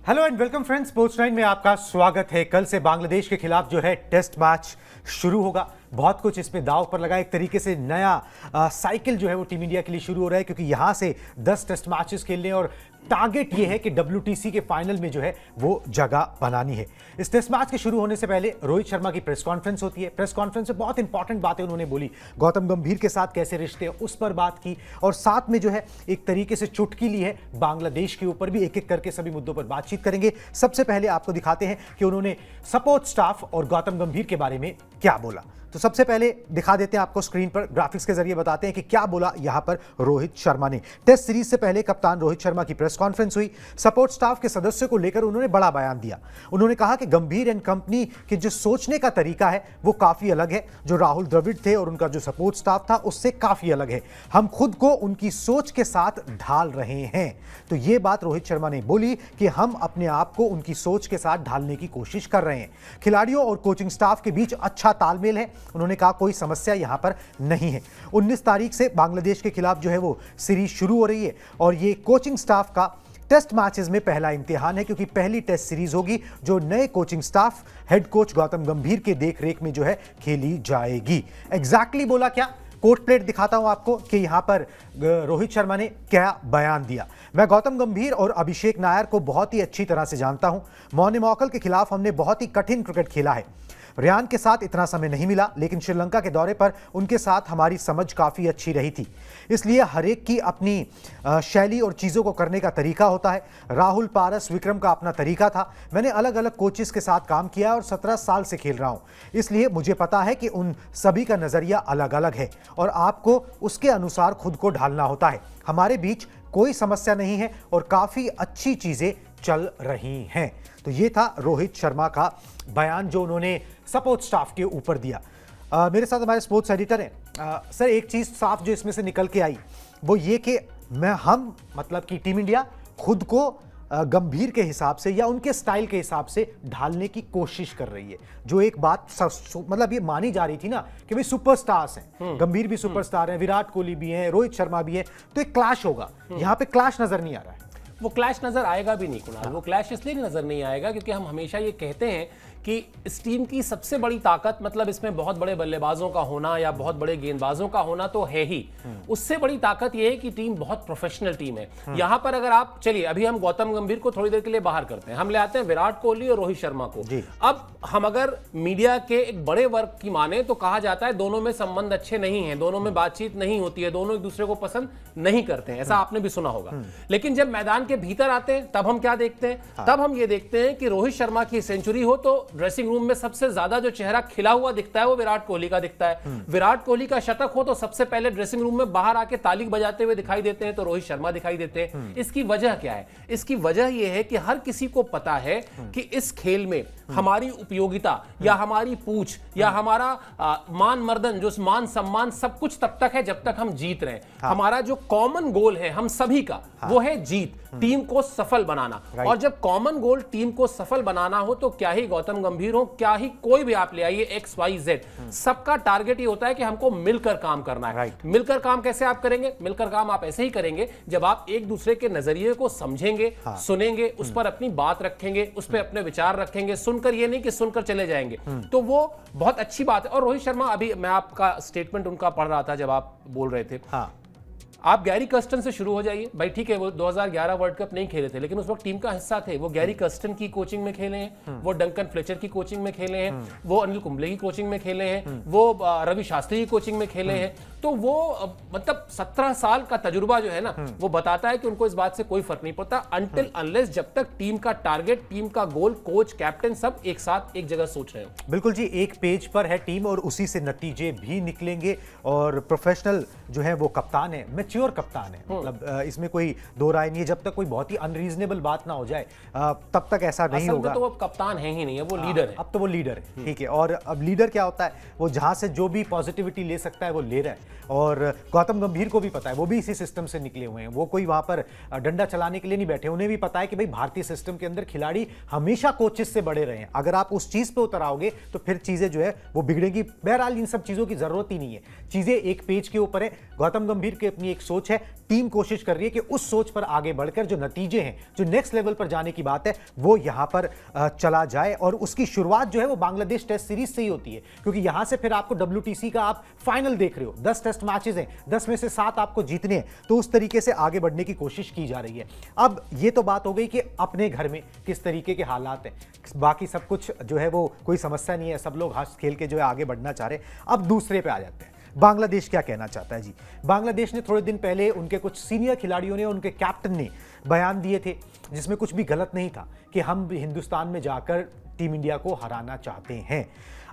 Hello and welcome friends, sports 9 में आपका स्वागत है। कल से बांग्लादेश के खिलाफ जो है टेस्ट मैच शुरू होगा। बहुत कुछ इसमें दांव पर लगा। एक तरीके से नया साइकिल जो है वो टीम इंडिया के लिए शुरू हो रहा है, क्योंकि यहां से 10 टेस्ट मैचेस खेलने और टारगेट ये है कि WTC के फाइनल में जो है वो जगह बनानी है। इस टेस्ट मैच के शुरू होने से पहले रोहित शर्मा की प्रेस कॉन्फ्रेंस होती है। प्रेस कॉन्फ्रेंस में बहुत इंपॉर्टेंट बातें उन्होंने बोली। गौतम गंभीर के साथ कैसे रिश्ते हैं उस पर बात की, और साथ में जो है एक तरीके से चुटकी ली है बांग्लादेश के ऊपर भी। एक एक करके सभी मुद्दों पर बातचीत करेंगे। सबसे पहले आपको दिखाते हैं कि उन्होंने सपोर्ट स्टाफ और गौतम गंभीर के बारे में क्या बोला। तो सबसे पहले दिखा देते हैं आपको स्क्रीन पर, ग्राफिक्स के जरिए बताते हैं कि क्या बोला यहां पर रोहित शर्मा ने। टेस्ट सीरीज से पहले कप्तान रोहित शर्मा की प्रेस कॉन्फ्रेंस हुई। सपोर्ट स्टाफ के सदस्यों को लेकर उन्होंने बड़ा बयान दिया। उन्होंने कहा कि गंभीर एंड कंपनी के जो सोचने का तरीका है वो काफी अलग है। जो राहुल द्रविड़ थे और उनका जो सपोर्ट स्टाफ था उससे काफी अलग है। हम खुद को उनकी सोच के साथ ढाल रहे हैं। तो ये बात रोहित शर्मा ने बोली कि हम अपने आप को उनकी सोच के साथ ढालने की कोशिश कर रहे हैं। खिलाड़ियों और कोचिंग स्टाफ के बीच अच्छा तालमेल है। उन्होंने कहा कोई समस्या यहां पर नहीं है। 19 तारीख से बांग्लादेश के खिलाफ जो है वो सीरीज शुरू हो रही है, और ये कोचिंग स्टाफ का टेस्ट मैचेस में पहला इम्तिहान है, क्योंकि पहली टेस्ट सीरीज होगी जो नए coaching staff head coach Gautam गंभीर के देखरेख में जो है खेली जाएगी। एग्जैक्टली बोला क्या, कोट प्लेट दिखाता हूं आपको कि यहां पर रोहित शर्मा ने क्या बयान दिया। मैं गौतम गंभीर और अभिषेक नायर को बहुत ही अच्छी तरह से जानता हूं। मौनेमौकल के खिलाफ हमने बहुत ही कठिन क्रिकेट खेला है। रियान के साथ इतना समय नहीं मिला, लेकिन श्रीलंका के दौरे पर उनके साथ हमारी समझ काफ़ी अच्छी रही थी। इसलिए हर एक की अपनी शैली और चीज़ों को करने का तरीका होता है। राहुल, पारस, विक्रम का अपना तरीका था। मैंने अलग अलग कोचेस के साथ काम किया और 17 साल से खेल रहा हूँ, इसलिए मुझे पता है कि उन सभी का नज़रिया अलग अलग है और आपको उसके अनुसार खुद को ढालना होता है। हमारे बीच कोई समस्या नहीं है और काफ़ी अच्छी चीज़ें चल रही हैं। तो ये था रोहित शर्मा का बयान जो उन्होंने सपोर्ट स्टाफ के ऊपर दिया। मेरे साथ हमारे स्पोर्ट्स एडिटर हैं। सर, एक चीज़ साफ जो इसमें से निकल के आई वो ये कि हम मतलब कि टीम इंडिया खुद को गंभीर के हिसाब से या उनके स्टाइल के हिसाब से ढालने की कोशिश कर रही है। जो एक बात मतलब ये मानी जा रही थी ना कि भाई सुपरस्टार्स हैं, गंभीर भी सुपरस्टार हैं, विराट कोहली भी हैं, रोहित शर्मा भी हैं, तो एक क्लैश होगा। यहाँ पे क्लैश नजर नहीं आ रहा है। वो क्लैश नजर आएगा भी नहीं कुणाल। वो क्लैश इसलिए नजर नहीं आएगा क्योंकि हम हमेशा ये कहते हैं कि इस टीम की सबसे बड़ी ताकत मतलब इसमें बहुत बड़े बल्लेबाजों का होना या बहुत बड़े गेंदबाजों का होना तो है ही। उससे बड़ी ताकत यह है कि टीम बहुत प्रोफेशनल टीम है। यहां पर अगर आप चलिए, अभी हम गौतम गंभीर को थोड़ी देर के लिए बाहर करते हैं, हम ले आते हैं विराट कोहली और रोहित शर्मा को। अब हम अगर मीडिया के एक बड़े वर्ग की माने तो कहा जाता है दोनों में संबंध अच्छे नहीं है, दोनों में बातचीत नहीं होती है, दोनों एक दूसरे को पसंद नहीं करते हैं। ऐसा आपने भी सुना होगा। लेकिन जब मैदान के भीतर आते हैं तब हम क्या देखते हैं? तब हम ये देखते हैं कि रोहित शर्मा की सेंचुरी हो तो ड्रेसिंग रूम में सबसे ज्यादा जो चेहरा खिला हुआ दिखता है वो विराट कोहली का दिखता है। विराट कोहली का शतक हो तो सबसे पहले ड्रेसिंग रूम में बाहर आके ताली बजाते हुए दिखाई देते हैं तो रोहित शर्मा दिखाई देते हैं। इसकी वजह क्या है? इसकी वजह यह है कि हर किसी को पता है कि इस खेल में हमारी उपयोगिता या हमारी पूछ या हमारा मान मर्दन, जो मान सम्मान सब कुछ तब तक है जब तक हम जीत रहे हैं। हमारा जो कॉमन गोल है हम सभी का वो है जीत, टीम को सफल बनाना। और जब कॉमन गोल टीम को सफल बनाना हो तो क्या ही गौतम गंभीर हो, क्या ही कोई भी आप ले आइए, XYZ, सबका टारगेट ये होता है कि हमको मिलकर काम करना है। मिलकर काम कैसे आप करेंगे? मिलकर काम आप ऐसे ही करेंगे जब आप एक दूसरे के नजरिए को समझेंगे, सुनेंगे, उस पर अपनी बात रखेंगे, उस पर अपने विचार रखेंगे। सुनकर ये नहीं कि सुनकर चले जाएंगे, तो वो बहुत अच्छी बात है। और रोहित शर्मा, अभी मैं आपका स्टेटमेंट उनका पढ़ रहा था जब आप बोल रहे थे। आप गैरी कर्स्टन से शुरू हो जाइए भाई, ठीक है वो 2011 वर्ल्ड कप नहीं खेले थे लेकिन उस वक्त टीम का हिस्सा थे। वो गैरी कर्स्टन की कोचिंग में खेले हैं, वो डंकन फ्लेचर की कोचिंग में खेले हैं, वो अनिल कुंबले की कोचिंग में खेले हैं, वो रवि शास्त्री की कोचिंग में खेले हैं। तो वो मतलब 17 साल का तजुर्बा जो है ना वो बताता है कि उनको इस बात से कोई फर्क नहीं पड़ता अनटिल अनलेस जब तक टीम का टारगेट, टीम का गोल, कोच, कैप्टन सब एक साथ एक जगह सोच रहे हो। बिल्कुल जी, एक पेज पर है टीम और उसी से नतीजे भी निकलेंगे। और प्रोफेशनल जो है वो कप्तान है, मैच्योर कप्तान है, मतलब इसमें कोई दो राय नहीं है। जब तक कोई बहुत ही अनरीजनेबल बात ना हो जाए तब तक ऐसा नहीं होगा। तो वो कप्तान है ही नहीं है, वो लीडर है। अब तो वो लीडर है, ठीक है। और अब लीडर क्या होता है? वो जहां से जो भी पॉजिटिविटी ले सकता है वो ले रहा है। और गौतम गंभीर को भी पता है, वो भी इसी सिस्टम से निकले हुए हैं। वो कोई वहां पर डंडा चलाने के लिए नहीं बैठे। उन्हें भी पता है कि भाई भारतीय सिस्टम के अंदर खिलाड़ी हमेशा कोचेस से बड़े रहे हैं। अगर आप उस चीज पे उतर आओगे तो फिर चीजें जो है वो बिगड़ेगी। बहरहाल इन सब चीजों की जरूरत ही नहीं है। चीजें एक पेज के ऊपर है। गौतम गंभीर की अपनी एक सोच है, टीम कोशिश कर रही है कि उस सोच पर आगे बढ़कर जो नतीजे हैं, जो नेक्स्ट लेवल पर जाने की बात है, वो यहां पर चला जाए। और उसकी शुरुआत जो है वो बांग्लादेश टेस्ट सीरीज से ही होती है, क्योंकि यहां से फिर आपको WTC का आप फाइनल देख रहे हो, 10 टेस्ट मैचेस हैं, 10 में से 7 आपको जीतने हैं, तो उस तरीके से आगे बढ़ने की कोशिश की जा रही है। अब ये तो बात हो गई कि अपने घर में किस तरीके के हालात हैं, बाकी सब कुछ जो है वो कोई समस्या नहीं है, सब लोग हंस खेल के जो है आगे बढ़ना चाह रहे हैं। अब दूसरे पे आ जाते हैं, बांग्लादेश क्या कहना चाहता है जी। बांग्लादेश ने थोड़े दिन पहले उनके कुछ सीनियर खिलाड़ियों ने, उनके कैप्टन ने बयान दिए थे जिसमें कुछ भी गलत नहीं था कि हम हिंदुस्तान में जाकर टीम इंडिया को हराना चाहते हैं।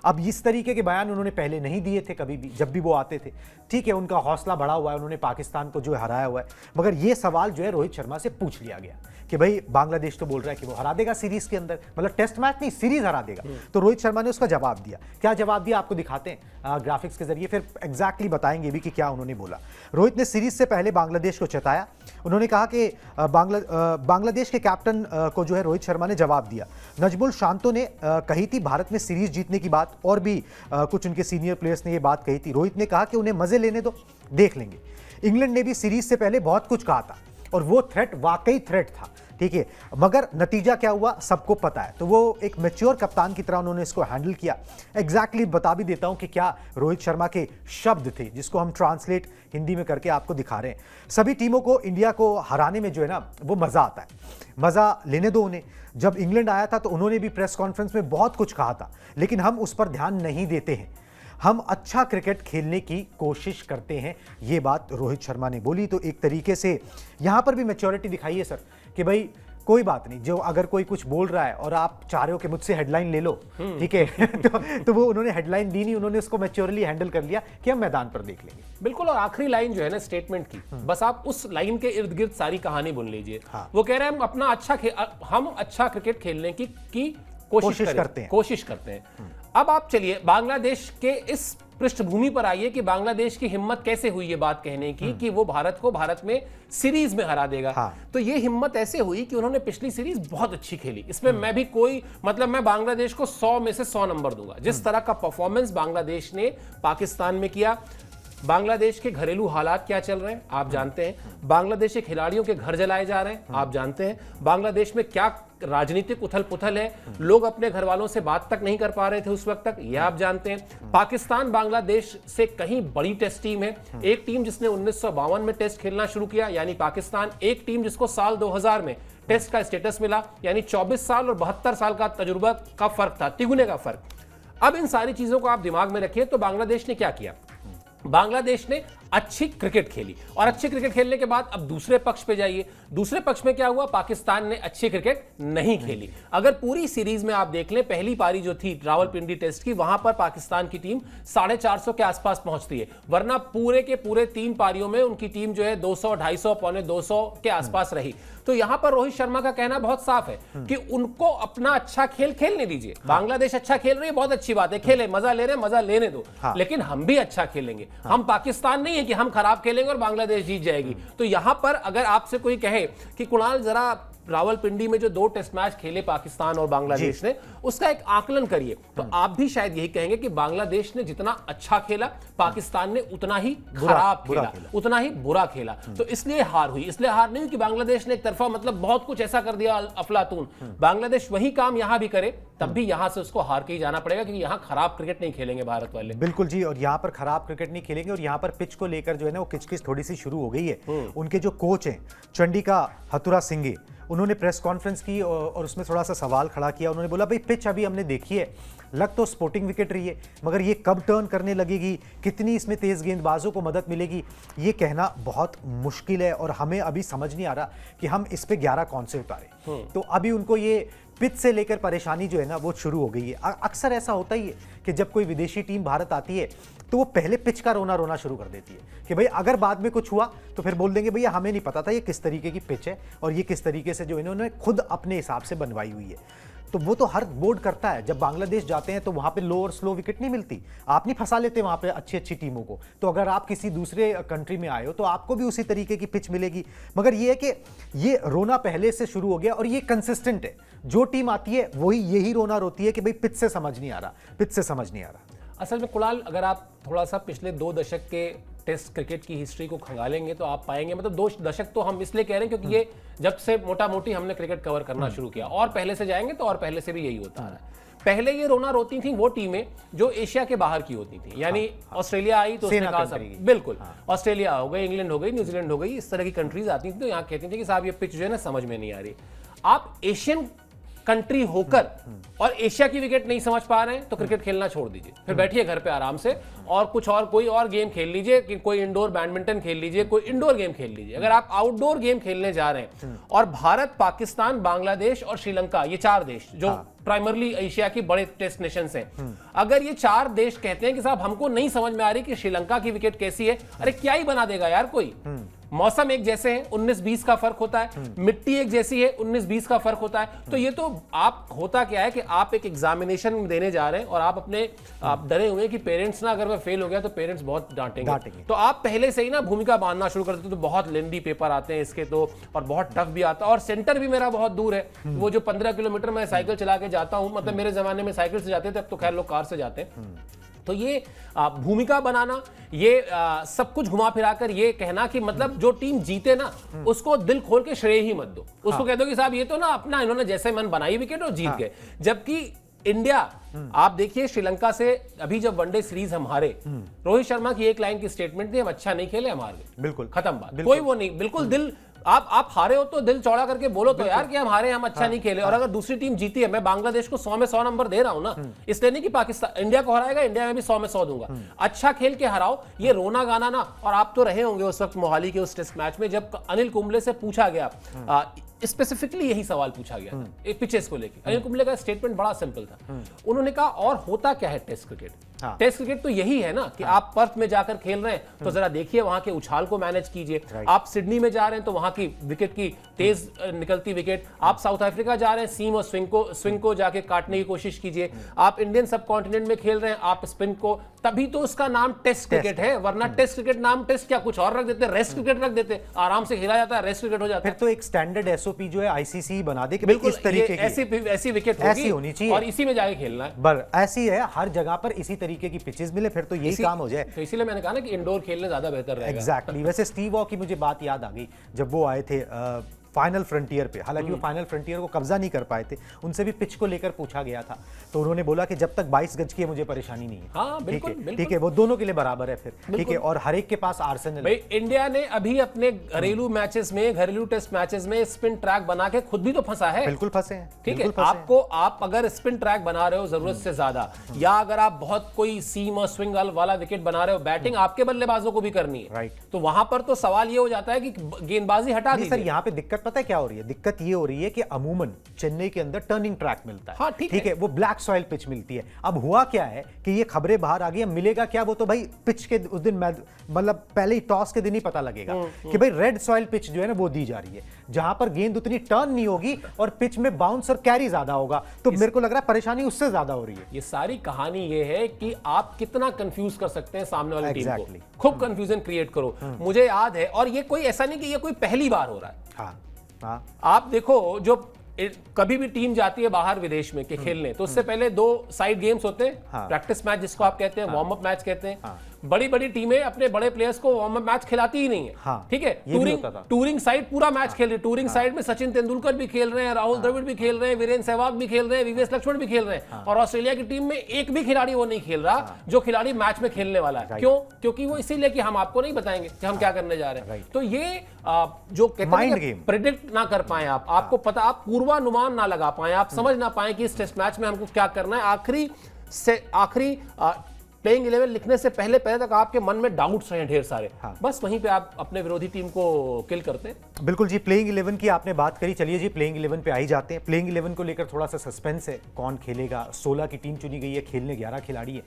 अब इस तरीके के बयान उन्होंने पहले नहीं दिए थे कभी भी, जब भी वो आते थे। ठीक है, उनका हौसला बढ़ा हुआ है, उन्होंने पाकिस्तान को जो है हराया हुआ है, मगर ये सवाल जो है रोहित शर्मा से पूछ लिया गया कि भाई बांग्लादेश तो बोल रहा है कि वो हरा देगा सीरीज के अंदर, मतलब टेस्ट मैच नहीं, सीरीज हरा देगा। तो रोहित शर्मा ने उसका जवाब दिया। क्या जवाब दिया आपको दिखाते हैं ग्राफिक्स के जरिए, फिर एग्जैक्टली बताएंगे भी कि क्या उन्होंने बोला। रोहित ने सीरीज से पहले बांग्लादेश को चेताया। उन्होंने कहा कि बांग्लादेश के कैप्टन को जो है रोहित शर्मा ने जवाब दिया। नजमुल शांतो ने कही थी भारत में सीरीज जीतने की बात, और भी कुछ उनके सीनियर प्लेयर्स ने ये बात कही थी। रोहित ने कहा कि उन्हें मजे लेने दो, देख लेंगे। इंग्लैंड ने भी सीरीज से पहले बहुत कुछ कहा था और वो थ्रेट वाकई थ्रेट था, ठीक है, मगर नतीजा क्या हुआ सबको पता है। तो वो एक मैच्योर कप्तान की तरह उन्होंने इसको हैंडल किया। एग्जैक्टली बता भी देता हूं कि क्या रोहित शर्मा के शब्द थे, जिसको हम ट्रांसलेट हिंदी में करके आपको दिखा रहे हैं। सभी टीमों को इंडिया को हराने में जो है ना वो मजा आता है, मजा लेने दो उन्हें। जब इंग्लैंड आया था तो उन्होंने भी प्रेस कॉन्फ्रेंस में बहुत कुछ कहा था, लेकिन हम उस पर ध्यान नहीं देते हैं, हम अच्छा क्रिकेट खेलने की कोशिश करते हैं, ये बात रोहित शर्मा ने बोली। तो एक तरीके से यहां पर भी मैच्योरिटी दिखाई है सर कि भाई कोई बात नहीं, जो अगर कोई कुछ बोल रहा है और आप चाह रहे हो कि मुझसे हेडलाइन ले लो, ठीक है तो वो उन्होंने हेडलाइन दी नहीं, उन्होंने उसको मैच्योरली हैंडल कर लिया कि हम मैदान पर देख लेंगे। बिल्कुल, और आखिरी लाइन जो है ना स्टेटमेंट की, बस आप उस लाइन के इर्द गिर्द सारी कहानी बुन लीजिए। वो कह रहे हैं हम अच्छा क्रिकेट खेलने की कोशिश करते हैं। अब आप चलिए बांग्लादेश के इस पृष्ठभूमि पर आइए कि बांग्लादेश की हिम्मत कैसे हुई ये बात कहने की कि वो भारत में सीरीज में हरा देगा। तो ये हिम्मत ऐसे हुई कि उन्होंने पिछली सीरीज बहुत अच्छी खेली। इसमें मैं भी मैं बांग्लादेश को 100 में से 100 नंबर दूंगा। जिस तरह का परफॉर्मेंस बांग्लादेश ने पाकिस्तान में किया, बांग्लादेश के घरेलू हालात क्या चल रहे हैं आप जानते हैं, बांग्लादेशी खिलाड़ियों के घर जलाए जा रहे हैं आप जानते हैं, बांग्लादेश में क्या राजनीतिक उथल पुथल है, लोग अपने घर वालों से बात तक नहीं कर पा रहे थे उस वक्त तक, यह आप जानते हैं। पाकिस्तान बांग्लादेश से कहीं बड़ी टेस्ट टीम है, एक टीम जिसने 1952 में टेस्ट खेलना शुरू किया यानी पाकिस्तान, एक टीम जिसको साल 2000 में टेस्ट का स्टेटस मिला, यानी 24 साल और 72 साल का तजुर्बा का फर्क था, तिगुने का फर्क। अब इन सारी चीजों को आप दिमाग में रखिए तो बांग्लादेश ने क्या किया, बांग्लादेश ने अच्छी क्रिकेट खेली, और अच्छी क्रिकेट खेलने के बाद अब दूसरे पक्ष पे जाइए, दूसरे पक्ष में क्या हुआ, पाकिस्तान ने अच्छी क्रिकेट नहीं खेली। अगर पूरी सीरीज में आप देख लें, पहली पारी जो थी रावलपिंडी टेस्ट की, वहां पर पाकिस्तान की टीम 450 के आसपास पहुंचती है, वरना पूरे के पूरे 3 पारियों में उनकी टीम जो है 200, 250, पौने 200 के आसपास रही। तो यहां पर रोहित शर्मा का कहना बहुत साफ है कि उनको अपना अच्छा खेल खेलने दीजिए। बांग्लादेश अच्छा खेल रही है, बहुत अच्छी बात है, खेले, मजा ले रहे हैं, मजा लेने दो, लेकिन हम भी अच्छा खेलेंगे। हम पाकिस्तान नहीं है कि हम खराब खेलेंगे और बांग्लादेश जीत जाएगी। तो यहां पर अगर आपसे कोई कहे कि कुणाल जरा रावलपिंडी में जो 2 टेस्ट मैच खेले पाकिस्तान और बांग्लादेश ने, उसका एक आकलन करिए, तो आप भी शायद यही कहेंगे कि बांग्लादेश ने जितना अच्छा खेला, पाकिस्तान ने उतना ही खराब खेला, उतना ही बुरा खेला। तो इसलिए हार हुई, इसलिए हार नहीं हुई कि बांग्लादेश ने एक तरफा मतलब बहुत कुछ ऐसा कर दिया अफलातून। बांग्लादेश वही काम यहां भी करे तब भी यहां से उसको हार के ही जाना पड़ेगा, क्योंकि यहां खराब क्रिकेट नहीं खेलेंगे भारत वाले। बिल्कुल जी, और यहां पर खराब क्रिकेट नहीं खेलेंगे, और यहां पर पिच को लेकर जो है ना वो किचकिच थोड़ी सी शुरू हो गई है। उनके जो कोच हैं चंडिका हथुरा सिंघे, उन्होंने प्रेस कॉन्फ्रेंस की और उसमें थोड़ा सा सवाल खड़ा किया। उन्होंने बोला भाई पिच अभी हमने देखी है, लग तो स्पोर्टिंग विकेट रही है, मगर ये कब टर्न करने लगेगी, कितनी इसमें तेज गेंदबाजों को मदद मिलेगी, ये कहना बहुत मुश्किल है, और हमें अभी समझ नहीं आ रहा कि हम इस पे 11 कौन से उतारें। तो अभी उनको ये पिच से लेकर परेशानी जो है ना वो शुरू हो गई है। अक्सर ऐसा होता ही है कि जब कोई विदेशी टीम भारत आती है तो वो पहले पिच का रोना शुरू कर देती है कि भाई अगर बाद में कुछ हुआ तो फिर बोल देंगे भैया हमें नहीं पता था ये किस तरीके की पिच है और ये किस तरीके से जो इन्होंने खुद अपने हिसाब से बनवाई हुई है। तो वो तो हर बोर्ड करता है। जब बांग्लादेश जाते हैं तो वहां पे लो और स्लो विकेट नहीं मिलती, आप नहीं फंसा लेते वहां पे अच्छी अच्छी टीमों को। तो अगर आप किसी दूसरे कंट्री में आए हो तो आपको भी उसी तरीके की पिच मिलेगी। मगर ये है कि ये रोना पहले से शुरू हो गया और ये कंसिस्टेंट है। जो टीम आती है वही यही रोना रोती है कि भाई पिच से समझ नहीं आ रहा, पिच से समझ नहीं आ रहा। असल में कुणाल, अगर आप थोड़ा सा पिछले 2 दशक के टेस्ट क्रिकेट की हिस्ट्री को खंगालेंगे तो आप पाएंगे, मतलब 2 दशक तो हम इसलिए कह रहे हैं क्योंकि ये जब से मोटा मोटी हमने क्रिकेट कवर करना शुरू किया, और पहले से जाएंगे तो और पहले से भी यही होता रहा है। पहले ये रोना रोती थी वो टीमें जो एशिया के बाहर की होती थी, यानी ऑस्ट्रेलिया आई तो उसने कहा सब, बिल्कुल ऑस्ट्रेलिया हो गई, इंग्लैंड हो गई, न्यूजीलैंड हो गई, इस तरह की कंट्रीज आती थी तो यहाँ कहती थी कि साहब ये पिच जो है ना समझ में नहीं आ रही। आप एशियन कंट्री होकर और एशिया की विकेट नहीं समझ पा रहे हैं तो क्रिकेट खेलना छोड़ दीजिए, फिर बैठिए घर पे आराम से और कुछ और कोई और गेम खेल लीजिए, कि कोई इंडोर बैडमिंटन खेल लीजिए, कोई इंडोर गेम खेल लीजिए। अगर आप आउटडोर गेम खेलने जा रहे हैं, और भारत, पाकिस्तान, बांग्लादेश और श्रीलंका, ये 4 देश जो प्राइमरली एशिया की बड़े टेस्ट नेशंस हैं, अगर ये 4 देश कहते हैं कि साहब हमको नहीं समझ में आ रही कि श्रीलंका की विकेट कैसी है, अरे क्या ही बना देगा यार कोई। मौसम एक जैसे है, 19-20 का फर्क होता है, मिट्टी एक जैसी है, 19-20 का फर्क होता है, तो ये तो आप होता क्या है कि आप एक एग्जामिनेशन देने जा रहे हैं और आप अपने आप डरे हुए हैं कि पेरेंट्स ना, अगर मैं फेल हो गया तो पेरेंट्स बहुत डांटेंगे, तो आप पहले से ही ना भूमिका बांधना शुरू कर देते, तो बहुत लेंदी पेपर आते हैं इसके तो, और बहुत टफ भी आता है, और सेंटर भी मेरा बहुत दूर है। वो जो 15 किलोमीटर मैं साइकिल चला के जाता हूं, मतलब मेरे जमाने में साइकिल से जाते थे, अब तो खैर लोग कार से जाते हैं। तो ये भूमिका बनाना, ये सब कुछ घुमा फिराकर ये कहना कि मतलब जो टीम जीते ना उसको दिल खोल के श्रेय ही मत दो, उसको कह दो कि साहब ये तो ना अपना इन्होंने जैसे मन बनाई विकेट और जीत गए। जबकि इंडिया, आप देखिए श्रीलंका से अभी जब वनडे सीरीज हम हारे, रोहित शर्मा की एक लाइन की स्टेटमेंट थी, हम अच्छा नहीं खेले, हम हार गए, बिल्कुल खत्म बात, कोई वो नहीं, बिल्कुल दिल, आप हारे हो तो दिल चौड़ा करके बोलो तो यार कि हम हारे, हम अच्छा नहीं खेले। और अगर दूसरी टीम जीती है, मैं बांग्लादेश को 100 में 100 नंबर दे रहा हूं ना, इसलिए नहीं कि पाकिस्तान इंडिया को हराएगा, इंडिया में भी 100 में 100 दूंगा, अच्छा खेल के हराओ। ये रोना गाना ना, और आप तो रहे होंगे उस वक्त मोहाली के उस टेस्ट मैच में जब अनिल कुंबले से पूछा गया, स्पेसिफिकली यही सवाल पूछा गया था एक पिचेस को लेकर। अनिल कुंबले का स्टेटमेंट बड़ा सिंपल था, उन्होंने कहा और होता क्या है टेस्ट क्रिकेट, टेस्ट क्रिकेट तो यही है ना कि आप पर्थ में जाकर खेल रहे हैं तो जरा देखिए वहां के उछाल को मैनेज कीजिए। आप सिडनी में जा रहे हैं तो वहां की विकेट की तेज निकलती विकेट, आप साउथ अफ्रीका जा रहे हैं सीम और स्विंग को जाके काटने की कोशिश कीजिए, आप इंडियन सब कॉन्टिनेंट में खेल रहे हैं आप स्पिन को, तभी तो उसका नाम टेस्ट क्रिकेट है। वरना टेस्ट क्रिकेट नाम टेस्ट क्या कुछ और रख देते, रेस्ट क्रिकेट रख देते, आराम से खेला जाता है, रेस्ट क्रिकेट हो जाता है। फिर तो एक स्टैंडर्ड एसओपी जो है आईसीसी बना दे कि बिल्कुल इस तरीके की ऐसी विकेट ऐसी होनी चाहिए और इसी में जाके खेलना है, बर ऐसी है हर जगह पर इसी तरीके की पिचेस मिले, फिर तो यही काम हो जाए। तो इसीलिए मैंने कहा ना कि इंडोर खेलने ज्यादा बेहतर रहेगा। एग्जैक्टली। वैसे स्टीव वॉ की मुझे बात याद आ गई जब वो आए थे फाइनल फ्रंटियर पे, हालांकि वो फाइनल फ्रंटियर को कब्जा नहीं कर पाए थे, उनसे भी पिच को लेकर पूछा गया था तो उन्होंने बोला कि जब तक 22 गज की है मुझे परेशानी नहीं है। हाँ, बिल्कुल, ठीक है, वो दोनों के लिए बराबर है फिर, ठीक है, और हर एक के पास आर्सेनल। भाई इंडिया ने अभी अपने घरेलू मैचेस में, घरेलू टेस्ट मैचेस में स्पिन ट्रैक बना के खुद भी तो फंसा है। बिल्कुल फंसे हैं, ठीक है। आपको, आप अगर स्पिन ट्रैक बना रहे हो जरूरत से ज्यादा, या अगर आप बहुत कोई सीम और स्विंग वाला विकेट बना रहे हो, बैटिंग आपके बल्लेबाजों को भी करनी है, राइट, तो वहां पर तो सवाल ये हो जाता है कि गेंदबाजी हटा दी। सर यहाँ पे दिक्कत पता है क्या हो रही है? दिक्कत ये हो रही है कि अमूमन चेन्नई के अंदर टर्निंग ट्रैक मिलता है। हाँ, ठीक है, वो ब्लैक सॉइल पिच मिलती है। अब हुआ क्या है कि ये खबरें बाहर आ गई, मिलेगा क्या, वो तो भाई पिच के उस दिन मतलब पहले ही टॉस के दिन ही पता लगेगा कि भाई रेड सॉइल पिच जो है ना वो दी जा रही है, जहां पर गेंद उतनी टर्न नहीं होगी और पिच में बाउंस और कैरी ज्यादा होगा, तो मेरे को लग रहा है परेशानी उससे ज्यादा हो रही है। ये सारी कहानी ये है कि आप कितना कंफ्यूज कर सकते हैं सामने वाली टीम को, खूब कंफ्यूजन क्रिएट करो। मुझे याद है, और ये कोई ऐसा नहीं कि ये कोई पहली बार हो रहा है। हाँ, आप देखो जो कभी भी टीम जाती है बाहर विदेश में के खेलने, तो उससे पहले 2 साइड गेम्स होते हैं, प्रैक्टिस मैच जिसको आप कहते हैं, वार्म अप मैच कहते हैं। बड़ी बड़ी टीमें अपने बड़े प्लेयर्स को वार्म अप मैच खिलाती ही नहीं है, ठीक है। टूरिंग साइड पूरा मैच खेल रही है, टूरिंग साइड में सचिन तेंदुलकर भी खेल रहे हैं, राहुल द्रविड़ भी खेल रहे हैं, वीरेंद्र सहवाग भी खेल रहे हैं, विवेक लक्ष्मण भी खेल रहे हैं, और ऑस्ट्रेलिया की टीम में एक भी खिलाड़ी वो नहीं खेल रहा जो खिलाड़ी मैच में खेलने वाला है। क्यों? क्योंकि वो इसीलिए कि हम आपको नहीं बताएंगे कि हम क्या करने जा रहे हैं। तो ये जो कहते हैं प्रेडिक्ट ना कर पाए, आपको पता, आप पूर्वानुमान ना लगा पाए, आप समझ ना पाए कि इस टेस्ट मैच में हमको क्या करना है। आखिरी प्लेइंग 11 लिखने से पहले तक आपके मन में डाउट्स हैं ढेर सारे, बस वहीं पे आप अपने विरोधी टीम को किल करते हैं। बिल्कुल जी, प्लेइंग 11 की आपने बात करी, चलिए जी प्लेइंग 11 पे आ ही जाते हैं। प्लेइंग 11 को लेकर थोड़ा सा सस्पेंस है, कौन खेलेगा। 16 की टीम चुनी गई है, खेलने 11 खिलाड़ी है।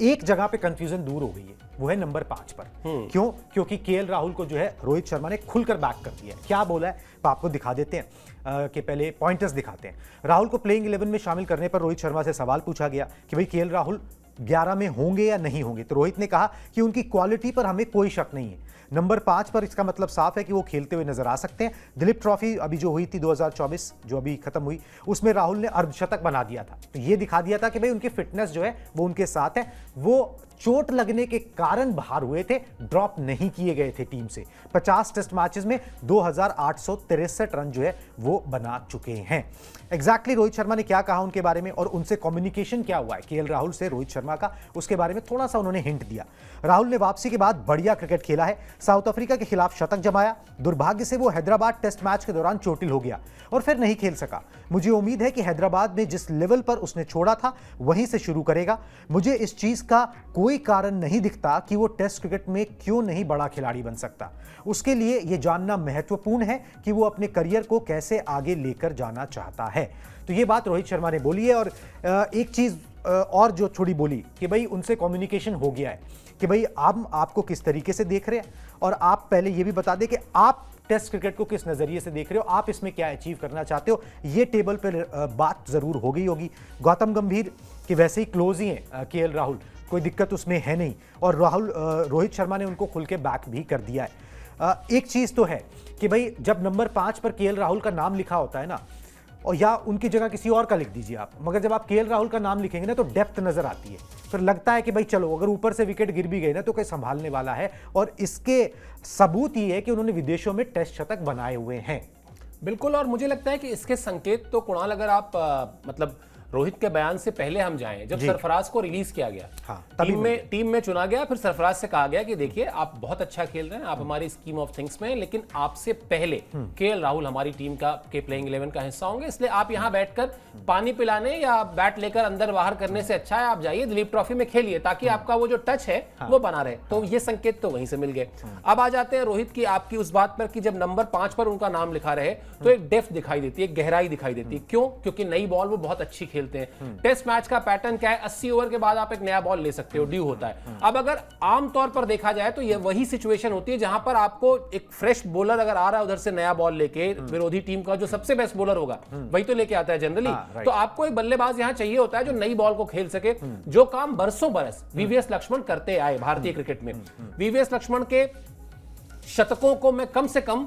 एक जगह पे कंफ्यूजन दूर हो गई है, वो है नंबर 5 पर। क्यों? क्योंकि केएल राहुल को जो है रोहित शर्मा ने खुलकर बैक कर दिया है। क्या बोला है आपको दिखा देते हैं कि पहले पॉइंटर्स दिखाते हैं। राहुल को प्लेइंग 11 में शामिल करने पर रोहित शर्मा से सवाल पूछा गया कि भाई केएल राहुल 11 में होंगे या नहीं होंगे, तो रोहित ने कहा कि उनकी क्वालिटी पर हमें कोई शक नहीं है। नंबर 5 पर इसका मतलब साफ है कि वो खेलते हुए नजर आ सकते हैं। दिलीप ट्रॉफी अभी जो हुई थी 2024 जो अभी खत्म हुई, उसमें राहुल ने अर्धशतक बना दिया था, तो ये दिखा दिया था कि भाई उनकी फिटनेस जो है वो उनके साथ है। वो चोट लगने के कारण बाहर हुए थे, ड्रॉप नहीं किए गए थे टीम से। 50 टेस्ट मैचेस में 2863 रन जो है वो बना चुके हैं। एग्जैक्टली रोहित शर्मा ने क्या कहा उनके बारे में और उनसे कम्युनिकेशन क्या हुआ है केएल राहुल से रोहित शर्मा का, उसके बारे में थोड़ा सा उन्होंने हिंट दिया। राहुल ने वापसी के बाद बढ़िया क्रिकेट खेला है, साउथ अफ्रीका के खिलाफ शतक जमाया। दुर्भाग्य से वो हैदराबाद टेस्ट मैच के दौरान चोटिल हो गया और फिर नहीं खेल सका। मुझे उम्मीद है कि हैदराबाद में जिस लेवल पर उसने छोड़ा था वहीं से शुरू करेगा। मुझे इस चीज का कोई कारण नहीं दिखता कि वो टेस्ट क्रिकेट में क्यों नहीं बड़ा खिलाड़ी बन सकता। उसके लिए यह जानना महत्वपूर्ण है कि वो अपने करियर को कैसे आगे लेकर जाना चाहता है। तो ये बात रोहित शर्मा ने बोली है। और एक चीज और जो छोड़ी बोली कि भाई उनसे कम्युनिकेशन हो गया है कि भाई हम आपको किस तरीके से देख रहे हैं और आप पहले ये भी बता दें कि आप टेस्ट क्रिकेट को किस नजरिए से देख रहे हो, आप इसमें क्या अचीव करना चाहते हो। ये टेबल पर बात जरूर हो गई होगी। गौतम गंभीर कि वैसे ही क्लोज ही हैं केएल राहुल, कोई दिक्कत उसमें है नहीं। और रोहित शर्मा ने उनको खुल के बैक भी कर दिया है। एक चीज तो है कि भाई जब नंबर 5 पर केएल राहुल का नाम लिखा होता है ना, और या उनकी जगह किसी और का लिख दीजिए आप, मगर जब आप केएल राहुल का नाम लिखेंगे ना तो डेप्थ नजर आती है। फिर लगता है कि भाई चलो अगर ऊपर से विकेट गिर भी गई ना तो कोई संभालने वाला है। और इसके सबूत ये है कि उन्होंने विदेशों में टेस्ट शतक बनाए हुए हैं। बिल्कुल। और मुझे लगता है कि इसके संकेत तो कुणाल, अगर आप मतलब रोहित के बयान से पहले हम जाएं, जब सरफराज को रिलीज किया गया, हाँ, टीम में चुना गया, फिर सरफराज से कहा गया कि देखिए आप बहुत अच्छा खेल रहे हैं, आप हमारी स्कीम ऑफ थिंग्स में, लेकिन आपसे पहले केएल राहुल हमारी टीम का के प्लेइंग 11 का हिस्सा होंगे, इसलिए आप यहां बैठकर पानी पिलाने या बैट लेकर अंदर बाहर करने से अच्छा है आप जाइए दिलीप ट्रॉफी में खेलिए, ताकि आपका वो जो टच है वो बना रहे। तो ये संकेत तो वहीं से मिल गए। अब आ जाते हैं रोहित की आपकी उस बात पर कि जब नंबर 5 पर उनका नाम लिखा रहे तो एक डेप्थ दिखाई देती है, गहराई दिखाई देती है। क्यों? क्योंकि नई बॉल वो बहुत अच्छी खेलते हैं। टेस्ट मैच का पैटर्न क्या है? 80 ओवर के बाद आप एक नया बॉल ले सकते हो, ड्यू होता है। अब अगर आमतौर पर देखा जाए तो ये वही सिचुएशन होती है जहां पर आपको एक फ्रेश बॉलर अगर आ रहा है उधर से नया बॉल लेके, विरोधी टीम का जो सबसे बेस्ट बॉलर होगा वही तो लेके आता है जनरली। तो आपको एक बल्लेबाज यहां चाहिए होता है जो नई बॉल को खेल सके, जो काम बरसों बरस वीवीएस लक्ष्मण करते आए भारतीय क्रिकेट में। वीवीएस लक्ष्मण के शतकों को मैं कम से कम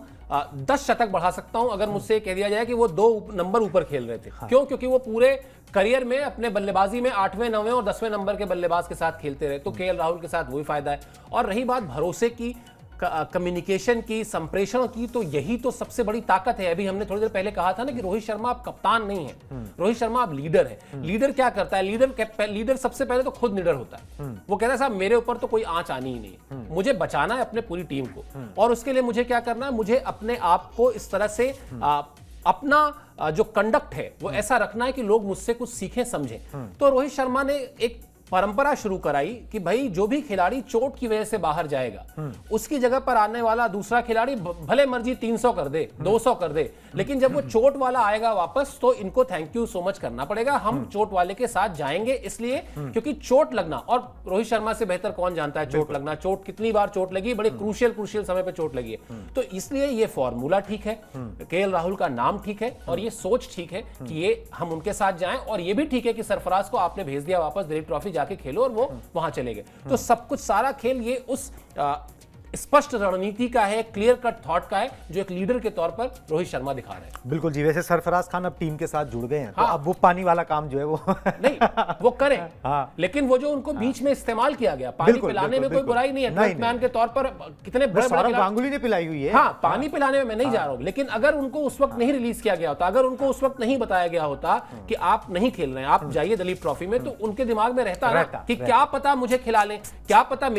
10 शतक बढ़ा सकता हूं अगर मुझसे कह दिया जाए कि वो 2 नंबर ऊपर खेल रहे थे। हाँ। क्यों? क्योंकि वो पूरे करियर में अपने बल्लेबाजी में 8वें 9वें और 10वें नंबर के बल्लेबाज के साथ खेलते रहे। तो केएल राहुल के साथ वही फायदा है। और रही बात भरोसे की, कम्युनिकेशन की, संप्रेषण की, तो यही तो सबसे बड़ी ताकत है। अभी हमने थोड़ी देर पहले कहा था ना कि रोहित शर्मा आप कप्तान नहीं है, रोहित शर्मा आप लीडर है। लीडर क्या करता है? लीडर सबसे पहले तो खुद निडर होता है। वो कहता है साहब मेरे ऊपर तो कोई आंच आनी ही नहीं, मुझे बचाना है अपने पूरी टीम को, और उसके लिए मुझे क्या करना है? मुझे अपने आप को इस तरह से अपना जो कंडक्ट है वो ऐसा रखना है कि लोग मुझसे कुछ सीखें, समझें। तो रोहित शर्मा ने एक परंपरा शुरू कराई कि भाई जो भी खिलाड़ी चोट की वजह से बाहर जाएगा उसकी जगह पर आने वाला दूसरा खिलाड़ी भले मर्जी 300 कर दे, 200 कर दे, लेकिन जब वो चोट वाला आएगा वापस तो इनको थैंक यू सो मच करना पड़ेगा। हम चोट वाले के साथ जाएंगे इसलिए क्योंकि चोट लगना, और रोहित शर्मा से बेहतर कौन जानता है चोट लगना, चोट कितनी बार चोट लगी, बड़े क्रूशियल समय पे चोट लगी है। तो इसलिए ये फॉर्मूला ठीक है, केएल राहुल का नाम ठीक है, और ये सोच ठीक है कि ये हम उनके साथ जाएं, और ये भी ठीक है कि सरफराज को आपने भेज दिया वापस दिलीप ट्रॉफी जाके खेलो, और वो वहां चले गए। तो सब कुछ सारा खेल ये उस स्पष्ट रणनीति का है, क्लियर कट थॉट का है, जो एक लीडर के तौर पर रोहित शर्मा दिखा रहे हैं। बिल्कुल जी। वैसे सरफराज खान अब टीम के साथ जुड़ गए हैं, हाँ। तो अब वो पानी वाला काम जो है वो नहीं वो करें, हाँ। लेकिन वो जो उनको बीच में इस्तेमाल किया गया, पानी पिलाने में कोई बुराई नहीं है, बैट्समैन के तौर पर कितने बड़े गांगुली ने पिलाई हुई है। हाँ, पानी पिलाने में मैं नहीं जा रहा हूं, लेकिन अगर उनको उस वक्त नहीं रिलीज किया गया होता, अगर उनको उस वक्त नहीं बताया गया होता कि आप नहीं खेल रहे हैं, आप जाइए दिलीप ट्रॉफी में, तो उनके दिमाग में रहता कि क्या पता मुझे खिला लें, क्या पता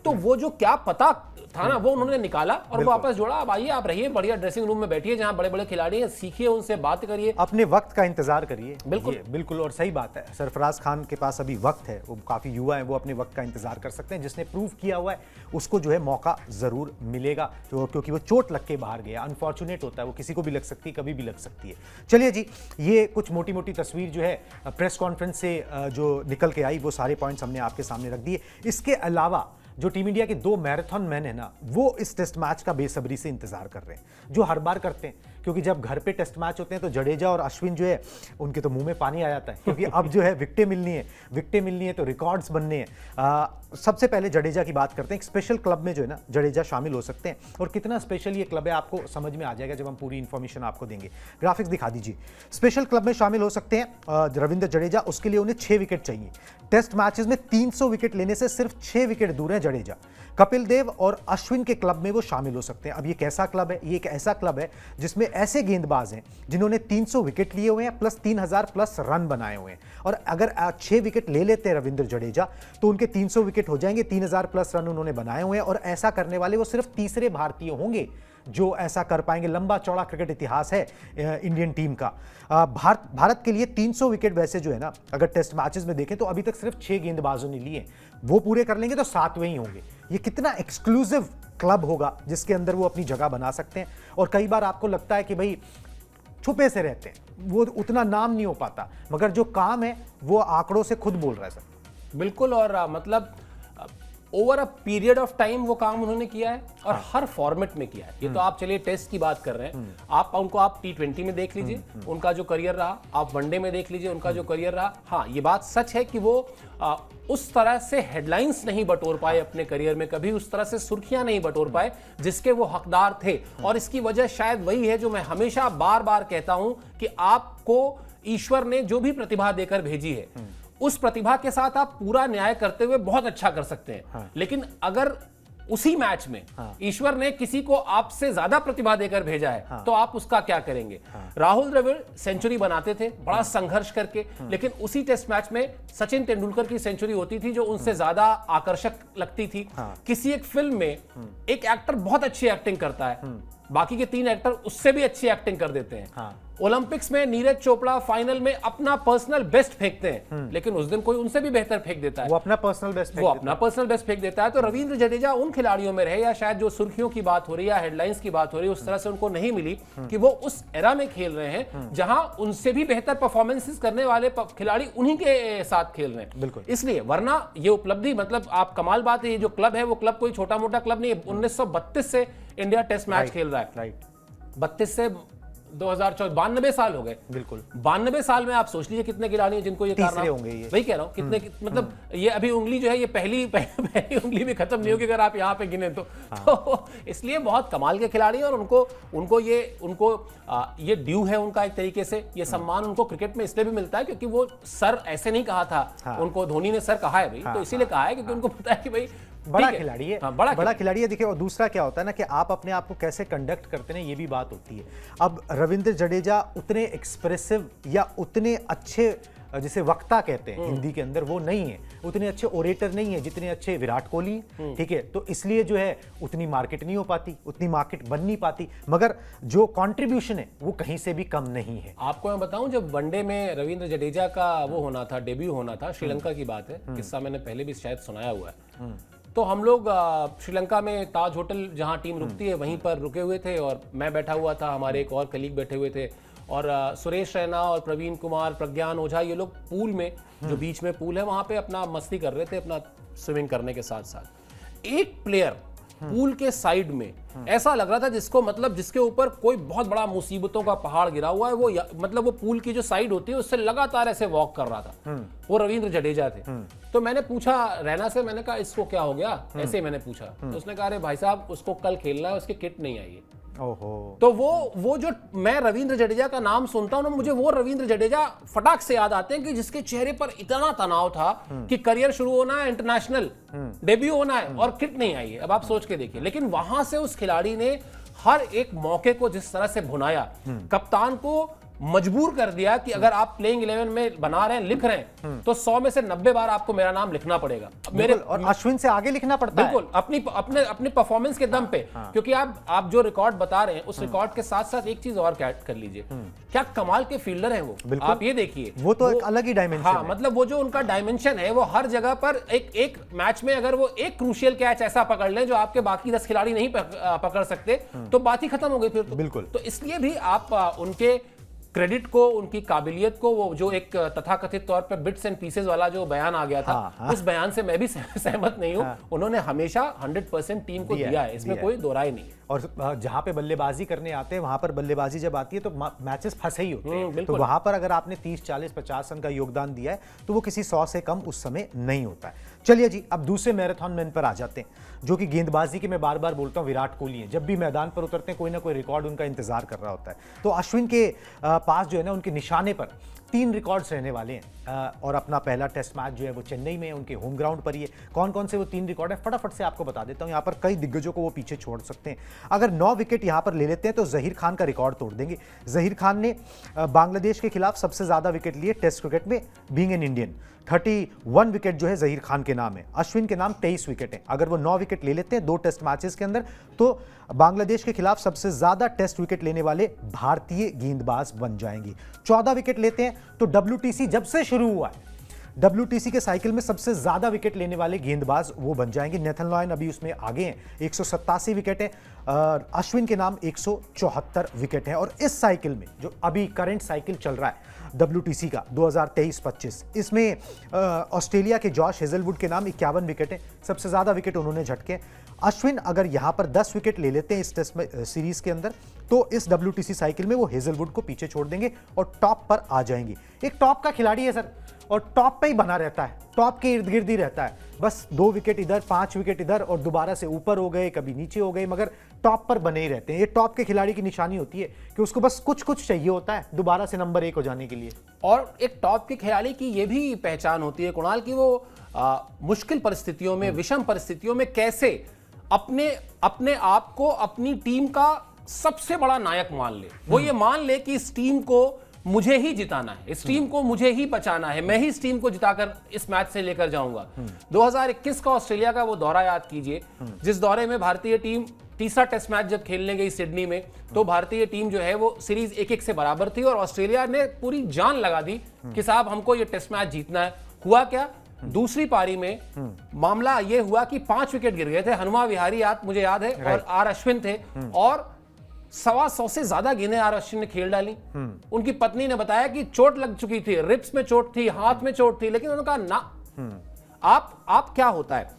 तो वो जो क्या पता था ना वो उन्होंने निकाला और वापस जोड़ा। अब आइए, आप रहिए, बढ़िया ड्रेसिंग रूम में बैठिए जहां बड़े बड़े खिलाड़ी हैं, सीखिए, उनसे बात करिए, अपने वक्त का इंतजार करिए। बिल्कुल और सही बात है, सरफराज खान के पास अभी वक्त है, वो काफी युवा है, वो अपने वक्त का इंतजार कर सकते हैं। जिसने प्रूव किया हुआ है उसको जो है मौका जरूर मिलेगा, क्योंकि वो चोट लग के बाहर गया। अनफॉर्चुनेट होता है, वो किसी को भी लग सकती है, कभी भी लग सकती है। चलिए जी, ये कुछ मोटी मोटी तस्वीर जो है प्रेस कॉन्फ्रेंस से जो निकल के आई, वो सारे पॉइंट्स हमने आपके सामने रख दिए। इसके अलावा जो टीम इंडिया के 2 मैराथन मैन है ना, वो इस टेस्ट मैच का बेसब्री से इंतजार कर रहे हैं, जो हर बार करते हैं क्योंकि जब घर पे टेस्ट मैच होते हैं तो जडेजा और अश्विन जो है उनके तो मुंह में पानी आ जाता है, क्योंकि अब जो है विकेटें मिलनी है तो रिकॉर्ड्स बनने हैं। सबसे पहले जडेजा की बात करते हैं। एक स्पेशल क्लब में जो है ना जडेजा शामिल हो सकते हैं, और कितना स्पेशल ये क्लब है आपको समझ में आ जाएगा जब हम पूरी इंफॉर्मेशन आपको देंगे। ग्राफिक्स दिखा दीजिए। स्पेशल क्लब में शामिल हो सकते हैं रविंद्र जडेजा, उसके लिए उन्हें 6 विकेट चाहिए। टेस्ट मैचेस में 300 विकेट लेने से सिर्फ 6 विकेट दूर हैं जडेजा। कपिल देव और अश्विन के क्लब में वो शामिल हो सकते हैं। अब ये कैसा क्लब है? ये एक ऐसा क्लब है जिसमें ऐसे गेंदबाज हैं जिन्होंने 300 विकेट लिए हुए हैं प्लस 3000 प्लस रन बनाए हुए हैं, और अगर 6 विकेट ले लेते हैं रविंद्र जडेजा तो उनके 300 विकेट हो जाएंगे, 3000 प्लस रन उन्होंने बनाए हुए हैं, और ऐसा करने वाले वो सिर्फ तीसरे भारतीय होंगे जो ऐसा कर पाएंगे। लंबा चौड़ा क्रिकेट इतिहास है इंडियन टीम का। भारत के लिए 300 विकेट वैसे जो है ना, अगर टेस्ट मैचेस में देखें तो अभी तक सिर्फ 6 गेंदबाजों ने लिए, वो पूरे कर लेंगे तो 7वें ही होंगे। ये कितना एक्सक्लूसिव क्लब होगा जिसके अंदर वो अपनी जगह बना सकते हैं। और कई बार आपको लगता है कि भाई छुपे से रहते हैं, वो उतना नाम नहीं हो पाता, मगर जो काम है वो आंकड़ों से खुद बोल रहा है सर। बिल्कुल, और मतलब over a period of time वो काम उन्होंने किया है, और हर फॉर्मेट में किया है। ये तो आप चलिए टेस्ट की बात कर रहे हैं, आप T20 में देख लीजिए उनका जो करियर रहा, आप वनडे में देख लीजिए उनका जो करियर रहा। हाँ, ये बात सच है कि वो उस तरह से हेडलाइंस नहीं बटोर पाए अपने करियर में, कभी उस तरह से सुर्खियां नहीं बटोर पाए जिसके वो हकदार थे। और इसकी वजह शायद वही है जो मैं हमेशा बार बार कहता हूं कि आपको ईश्वर ने जो भी प्रतिभा देकर भेजी है, उस प्रतिभा के साथ आप पूरा न्याय करते हुए बहुत अच्छा कर सकते हैं। हाँ। लेकिन अगर उसी मैच में ईश्वर ने किसी को आपसे ज्यादा प्रतिभा देकर भेजा है तो आप उसका क्या करेंगे? राहुल द्रविड़ सेंचुरी बनाते थे बड़ा संघर्ष करके, लेकिन उसी टेस्ट मैच में सचिन तेंदुलकर की सेंचुरी होती थी जो उनसे ज्यादा आकर्षक लगती थी। किसी एक फिल्म में एक एक्टर बहुत अच्छी एक्टिंग करता है, बाकी के 3 एक्टर उससे भी अच्छी एक्टिंग कर देते हैं। ओलंपिक्स में नीरज चोपड़ा फाइनल में अपना पर्सनल बेस्ट फेंकते हैं, लेकिन उस दिन कोई उनसे भी बेहतर फेंक देता है, वो अपना पर्सनल बेस्ट फेंक देता है। तो रविंद्र जडेजा उन खिलाड़ियों में रहे, या शायद जो सुर्खियों की बात हो रही है या हेडलाइंस की बात हो रही है उस तरह से उनको नहीं मिली कि वो उस एरा में खेल रहे हैं जहां उनसे भी बेहतर परफॉर्मेंसेस करने वाले खिलाड़ी उन्हीं के साथ खेल रहे हैं। बिल्कुल, इसलिए वरना ये उपलब्धि, मतलब आप कमाल बात है, ये जो क्लब है वो क्लब कोई छोटा मोटा क्लब नहीं है। 1932 से इंडिया टेस्ट मैच खेल रहा है, 32 से 2014 92 साल हो गए। बिल्कुल, 92 साल में आप सोच लीजिए कितने खिलाड़ी हैं जिनको ये कारनामा होंगे। ये वही कह रहा हूं, कितने मतलब ये अभी उंगली जो है ये पहली उंगली भी खत्म नहीं होगी अगर आप यहाँ पे गिने तो इसलिए बहुत कमाल के खिलाड़ी हैं, और उनको ये ड्यू है उनका एक तरीके से। ये सम्मान उनको क्रिकेट में इसलिए भी मिलता है क्योंकि वो सर ऐसे नहीं कहा था, उनको धोनी ने सर कहा है भाई, तो इसीलिए कहा है क्योंकि उनको पता है कि भाई बड़ा खिलाड़ी है। बड़ा खिलाड़ी है। देखिए, और दूसरा क्या होता है ना कि आप अपने आप को कैसे कंडक्ट करते हैं, ये भी बात होती है। अब रविंद्र जडेजा उतने एक्सप्रेसिव या उतने अच्छे, जिसे वक्ता कहते हैं हिंदी के अंदर, वो नहीं है, उतने अच्छे ओरेटर नहीं है जितने अच्छे विराट कोहली, ठीक है। तो इसलिए जो है उतनी मार्केट नहीं हो पाती, उतनी मार्केट बन नहीं पाती, मगर जो कंट्रीब्यूशन है वो कहीं से भी कम नहीं है। आपको मैं बताऊं, जब वनडे में रविंद्र जडेजा का वो होना था, डेब्यू होना था, श्रीलंका की बात है, किस्सा मैंने पहले भी शायद सुनाया हुआ है। तो हम लोग श्रीलंका में ताज होटल जहां टीम रुकती है वहीं पर रुके हुए थे, और मैं बैठा हुआ था, हमारे एक और कलीग बैठे हुए थे, और सुरेश रैना और प्रवीण कुमार, प्रज्ञान ओझा, ये लोग पूल में, जो बीच में पूल है वहां पे अपना मस्ती कर रहे थे, अपना स्विमिंग करने के साथ साथ। एक प्लेयर पूल के साइड में ऐसा लग रहा था जिसको, मतलब जिसके ऊपर कोई बहुत बड़ा मुसीबतों का पहाड़ गिरा हुआ है, वो मतलब वो पूल की जो साइड होती है उससे लगातार ऐसे वॉक कर रहा था। वो रविंद्र जडेजा थे। तो मैंने पूछा रैना से, मैंने कहा इसको क्या हो गया, ऐसे ही मैंने पूछा, तो उसने कहा अरे भाई साहब उसको कल खेलना है, उसकी किट नहीं आई है। ओहो। तो वो जो मैं रविंद्र जडेजा का नाम सुनता हूं ना, मुझे वो रविंद्र जडेजा फटाक से याद आते हैं कि जिसके चेहरे पर इतना तनाव था कि करियर शुरू होना है, इंटरनेशनल डेब्यू होना है, और किट नहीं आई है। अब आप सोच के देखिए, लेकिन वहां से उस खिलाड़ी ने हर एक मौके को जिस तरह से भुनाया, कप्तान को मजबूर कर दिया कि अगर आप प्लेइंग 11 में बना रहे हैं, लिख रहे हैं, तो 100 में से 90 बार आपको मेरा नाम लिखना पड़ेगा, मेरे और अश्विन से आगे लिखना पड़ता है। बिल्कुल, अपनी परफॉर्मेंस के दम पे। क्योंकि आप जो रिकॉर्ड बता रहे हैं उस रिकॉर्ड के साथ साथ एक चीज और कैट कर लीजिए, क्या कमाल के फील्डर हैं वो। आप ये देखिए, वो तो एक अलग ही डायमेंशन है। मतलब वो जो उनका डायमेंशन है, वो हर जगह पर एक मैच में अगर वो एक क्रूशियल कैच ऐसा पकड़ लें जो आपके बाकी 10 खिलाड़ी नहीं पकड़ सकते, तो बात ही खत्म हो गई फिर तो। बिल्कुल। तो इसलिए भी आप उनके क्रेडिट को, उनकी काबिलियत को, वो जो एक तथाकथित तौर पर बिट्स एंड पीसेस वाला जो बयान आ गया था, उस बयान से मैं भी सहमत नहीं हूं। उन्होंने हमेशा 100% टीम को दिया है, इसमें कोई दो राय नहीं है। और जहां पे बल्लेबाजी करने आते हैं वहां पर बल्लेबाजी जब आती है तो मैचेस फंसे ही होते हैं। तो वहां पर अगर आपने 30, 40, 50 रन का योगदान दिया है तो वो किसी 100 से कम उस समय नहीं होता है। चलिए जी, अब दूसरे मैराथन मैन पर आ जाते हैं, जो कि गेंदबाजी के मैं बार बार बोलता हूं विराट कोहली है। जब भी मैदान पर उतरते हैं कोई ना कोई रिकॉर्ड उनका इंतजार कर रहा होता है। तो अश्विन के पास जो है ना, उनके निशाने पर 3 रिकॉर्ड्स रहने वाले हैं। और अपना पहला टेस्ट मैच जो है वो चेन्नई में है, उनके होम ग्राउंड पर ही है। कौन कौन से वो 3 रिकॉर्ड है फटाफट से आपको बता देता हूं। यहाँ पर कई दिग्गजों को वो पीछे छोड़ सकते हैं। अगर 9 विकेट यहाँ पर ले लेते हैं तो जहीर खान का रिकॉर्ड तोड़ देंगे। जहीर खान ने बांग्लादेश के खिलाफ सबसे ज्यादा विकेट लिए टेस्ट क्रिकेट में, बीइंग एन इंडियन। 31 विकेट जो है जहीर खान के नाम है। अश्विन के नाम 23 विकेट है। अगर वो 9 विकेट ले लेते हैं 2 टेस्ट मैचेस के अंदर तो बांग्लादेश के खिलाफ सबसे ज्यादा टेस्ट विकेट लेने वाले भारतीय गेंदबाज बन जाएंगे। 14 विकेट लेते हैं तो WTC जब से शुरू हुआ है, WTC के साइकिल में सबसे ज्यादा विकेट लेने वाले गेंदबाज वो बन जाएंगे। नेथन लॉयन अभी उसमें आगे हैं, 187 विकेट है। अश्विन के नाम 174 विकेट है। और इस साइकिल में जो अभी करंट साइकिल चल रहा है WTC का 2023-25, इसमें ऑस्ट्रेलिया के जॉश हेजलवुड के नाम 51 विकेट है। सबसे ज्यादा विकेट उन्होंने झटके। अश्विन अगर यहां पर 10 विकेट ले लेते हैं इस टेस्ट सीरीज के अंदर तो इस WTC साइकिल में वो हेजलवुड को पीछे छोड़ देंगे और टॉप पर आ जाएंगे। एक टॉप का खिलाड़ी है सर, और टॉप पे ही बना रहता है, टॉप के इर्द गिर्द ही रहता है। बस 2 विकेट इधर, 5 विकेट इधर और दोबारा से ऊपर हो गए, कभी नीचे हो गए, मगर टॉप पर बने ही रहते हैं। ये टॉप के खिलाड़ी की निशानी होती है कि उसको बस कुछ चाहिए होता है दोबारा से नंबर 1 हो जाने के लिए। और एक टॉप के खिलाड़ी की ये भी पहचान होती है कुणाल की वो मुश्किल परिस्थितियों में, विषम परिस्थितियों में कैसे अपने आप को अपनी टीम का सबसे बड़ा नायक मान ले। वो ये मान ले कि इस टीम को मुझे ही जिताना है, इस टीम को मुझे ही बचाना है, मैं ही इस टीम को जिताकर इस मैच से लेकर जाऊंगा। 2021 का ऑस्ट्रेलिया का वो दौरा याद कीजिए, जिस दौरे में भारतीय टीम तीसरा टेस्ट मैच जब खेलने गई सिडनी में, तो भारतीय टीम जो है वो सीरीज 1-1 से बराबर थी और ऑस्ट्रेलिया ने पूरी जान लगा दी कि साहब हमको ये टेस्ट मैच जीतना है। हुआ क्या, दूसरी पारी में मामला ये हुआ कि 5 विकेट गिर गए थे। हनुमा विहारी मुझे याद है और आर अश्विन थे और 125 से ज्यादा गेंदें आर अश्विन ने खेल डाली। उनकी पत्नी ने बताया कि चोट लग चुकी थी, रिब्स में चोट थी, हाथ में चोट थी, लेकिन उन्होंने कहा ना, आप क्या होता है,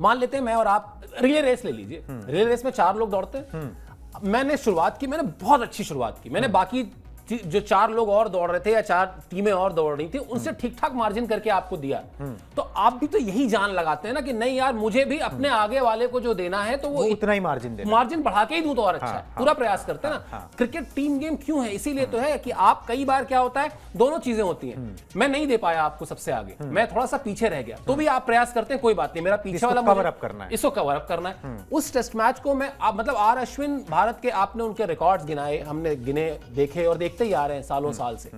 मान लेते हैं मैं और आप रिले रेस ले लीजिए, रिले रेस में 4 लोग दौड़ते हैं। मैंने शुरुआत की, मैंने बहुत अच्छी शुरुआत की, मैंने बाकी जो 4 लोग और दौड़ रहे थे या 4 टीमें और दौड़ रही थी उनसे ठीक ठाक मार्जिन करके आपको दिया, तो आप भी तो यही जान लगाते हैं ना कि नहीं यार, मुझे भी अपने आगे वाले को जो देना है तो वो उतना ही मार्जिन बढ़ा के ही दूं तो और अच्छा है। पूरा प्रयास करते हैं ना। क्रिकेट टीम गेम क्यों है, इसीलिए तो है कि आप कई बार क्या होता है, दोनों चीजें होती हैं। मैं नहीं दे पाया आपको सबसे आगे, मैं थोड़ा सा पीछे रह गया, तो भी आप प्रयास करते हैं, कोई बात नहीं, मेरा पीछे वाला कवर अप करना है, इसको कवर अप करना है। उस टेस्ट मैच को मैं मतलब आर अश्विन भारत के, आपने उनके रिकॉर्ड्स गिनाए, हमने गिने, देखे और देखते ही आ रहे हैं साल से,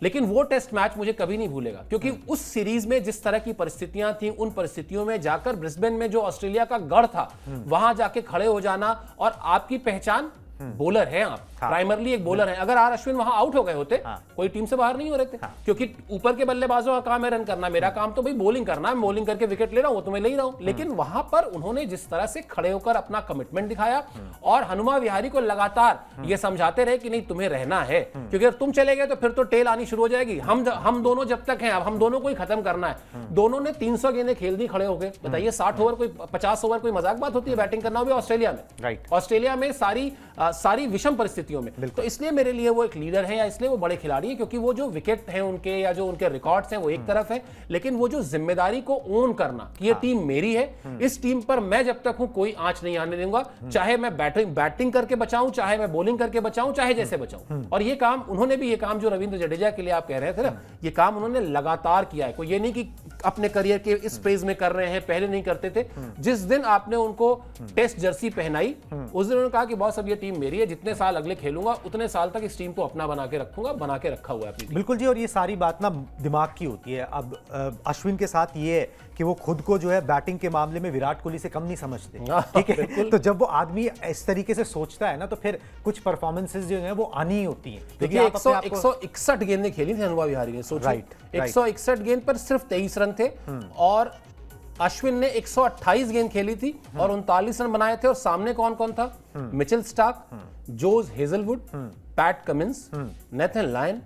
लेकिन वो टेस्ट मैच मुझे कभी नहीं भूलेगा, क्योंकि उस सीरीज में जिस तरह की परिस्थितियां थी, उन परिस्थितियों में जाकर ब्रिस्बेन में जो ऑस्ट्रेलिया का गढ़ था वहां जाके खड़े हो जाना, और आपकी पहचान बॉलर है, आप प्राइमरली एक बॉलर है। अगर आर अश्विन वहां आउट हो गए होते, कोई टीम से बाहर नहीं हो रहे थे, क्योंकि ऊपर के बल्लेबाजों का काम है रन करना, मेरा काम तो भाई बॉलिंग करना है, बॉलिंग करके विकेट ले रहा हूं, वो तो मैं ले ही रहा हूं। लेकिन वहां पर उन्होंने जिस तरह से खड़े होकर अपना कमिटमेंट दिखाया और हनुमा विहारी को लगातार ये समझाते रहे कि नहीं, तुम्हें रहना है, क्योंकि अगर तुम चले गए तो फिर तो टेल आनी शुरू हो जाएगी, हम दोनों जब तक हैं, अब हम दोनों को ही खत्म करना है। दोनों ने 300 गेंदें खेल दी खड़े होकर। बताइए 60 ओवर कोई 50 ओवर कोई मजाक बात होती है बैटिंग करना भी ऑस्ट्रेलिया में। ऑस्ट्रेलिया में सारी विषम परिस्थितियों में, तो इसलिए मेरे लिए वो एक लीडर है, या इसलिए वो बड़े खिलाड़ी है, क्योंकि वो जो विकेट हैं उनके या जो उनके रिकॉर्ड्स हैं वो एक तरफ है, लेकिन वो जो जिम्मेदारी को ओन करना कि ये टीम मेरी है, इस टीम पर मैं जब तक हूं कोई आंच नहीं आने दूंगा, चाहे मैं बैटिंग करके बचाऊं, चाहे मैं बॉलिंग करके बचाऊं, चाहे जैसे बचाऊं। और ये काम उन्होंने भी, ये काम जो रविंद्र जडेजा के लिए आप कह रहे थे ना, ये काम उन्होंने लगातार किया है। कोई ये नहीं कि अपने करियर के इस फेज में कर रहे हैं, पहले नहीं करते थे। जिस दिन आपने उनको टेस्ट जर्सी पहनाई, उस दिन उन्होंने कहा कि बॉस अब ये टीम मेरी है, जितने साल अगले खेलूंगा उतने साल तक इस टीम को अपना बना के रखूंगा, बना के रखा हुआ है अपनी। बिल्कुल जी, और ये सारी बात ना दिमाग की होती है। अब अश्विन के साथ ये है कि वो खुद को जो है बैटिंग के मामले में विराट कोहली से कम नहीं समझते, ठीक है। तो जब वो आदमी इस तरीके से सोचता है ना, तो फिर कुछ परफॉर्मेंसेस जो है वो आनी ही होती हैं। देखिए 161 गेंदें खेली थी हनुमा विहारी ने, सोचिए 161 गेंद पर सिर्फ 23 रन थे, और अश्विन ने 128 गेंद खेली थी और 39 रन बनाए थे। और सामने कौन कौन था? Mitchell Starc, Josh Hazlewood, Pat Cummins, Nathan Lyon,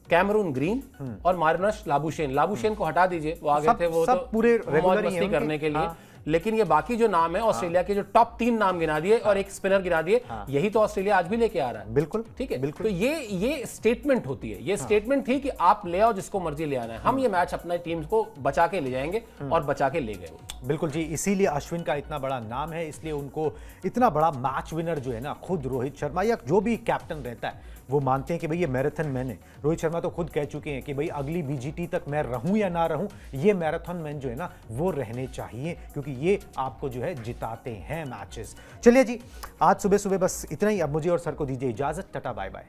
Cameron Green और मार्नस लाबुशेन को हटा दीजिए, वो आगे थे, वो सब तो पूरे मौज regular ही मस्ती हैं करने उनके। के लिए। हाँ। लेकिन ये बाकी जो नाम है ऑस्ट्रेलिया के, जो टॉप 3 नाम गिना दिए और एक स्पिनर गिना दिए, यही तो ऑस्ट्रेलिया आज भी लेके आ रहा है। बिल्कुल, ठीक है, बिल्कुल। तो ये स्टेटमेंट होती है, ये स्टेटमेंट थी कि आप ले आओ जिसको मर्जी ले आना है, हम ये मैच अपने टीम को बचा के ले जाएंगे, और बचा के ले गए वो। बिल्कुल जी, इसीलिए अश्विन का इतना बड़ा नाम है, इसलिए उनको इतना बड़ा मैच विनर जो है ना, खुद रोहित शर्मा या जो भी कैप्टन रहता है वो मानते हैं कि भाई ये मैराथन मैन है। रोहित शर्मा तो खुद कह चुके हैं कि भाई अगली बीजीटी तक मैं रहूं या ना रहूं, ये मैराथन मैन जो है ना वो रहने चाहिए, क्योंकि ये आपको जो है जिताते हैं मैचेस। चलिए जी, आज सुबह सुबह बस इतना ही। अब मुझे और सर को दीजिए इजाजत, टाटा बाय बाय।